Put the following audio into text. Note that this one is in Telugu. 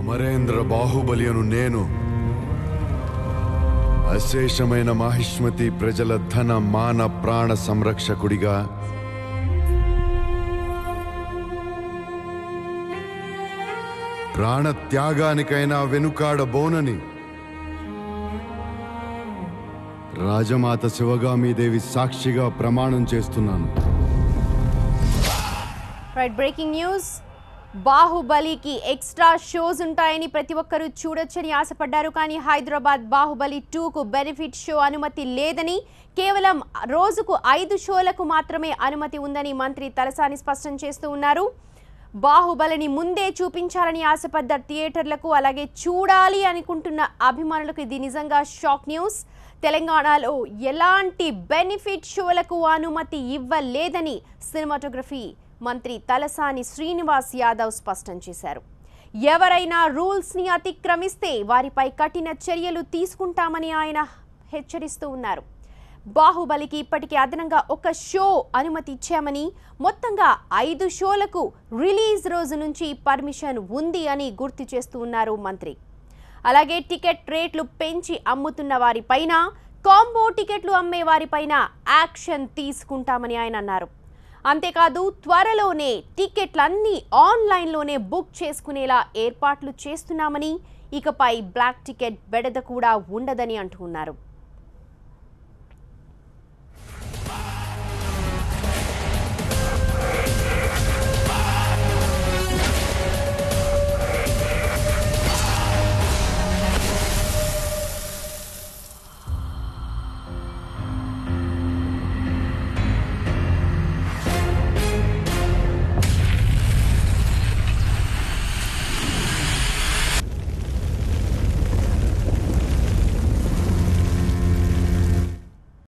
అమరేంద్ర బాహుబలి అను నేను అశేషమైన మహిష్మతి ప్రజల ధన మాన ప్రాణ సంరక్షకుడిగా ప్రాణ త్యాగానికైనా వెనుకాడబోనని రాజమాత శివగామీదేవి సాక్షిగా ప్రమాణం చేస్తున్నాను. Right, breaking news. బాహుబలికి ఎక్స్ట్రా షోస్ ఉంటాయని ప్రతి ఒక్కరూ చూడొచ్చని ఆశపడ్డారు. కానీ హైదరాబాద్ బాహుబలి 2కు బెనిఫిట్ షో అనుమతి లేదని, కేవలం రోజుకు 5 షోలకు మాత్రమే అనుమతి ఉందని మంత్రి తలసాని స్పష్టం చేస్తూ ఉన్నారు. బాహుబలిని ముందే చూపించాలని ఆశపడ్డ థియేటర్లకు, అలాగే చూడాలి అనుకుంటున్న అభిమానులకు ఇది నిజంగా షాక్ న్యూస్. తెలంగాణలో ఎలాంటి బెనిఫిట్ షోలకు అనుమతి ఇవ్వలేదని సినిమాటోగ్రఫీ మంత్రి తలసాని శ్రీనివాస్ యాదవ్ స్పష్టం చేశారు. ఎవరైనా రూల్స్ని అతిక్రమిస్తే వారిపై కఠిన చర్యలు తీసుకుంటామని ఆయన హెచ్చరిస్తూ ఉన్నారు. బాహుబలికి ఇప్పటికే అదనంగా 1 షో అనుమతి ఇచ్చామని, మొత్తంగా 5 షోలకు రిలీజ్ రోజు నుంచి పర్మిషన్ ఉంది అని గుర్తు చేస్తూ ఉన్నారు మంత్రి. అలాగే టికెట్ రేట్లు పెంచి అమ్ముతున్న వారిపైన, కాంబో టికెట్లు అమ్మే వారిపైన యాక్షన్ తీసుకుంటామని ఆయన అన్నారు. అంతేకాదు త్వరలోనే టికెట్లన్నీ ఆన్లైన్లోనే బుక్ చేసుకునేలా ఏర్పాట్లు చేస్తున్నామని, ఇకపై బ్లాక్ టికెట్ బెడద కూడా ఉండదని అంటున్నారు.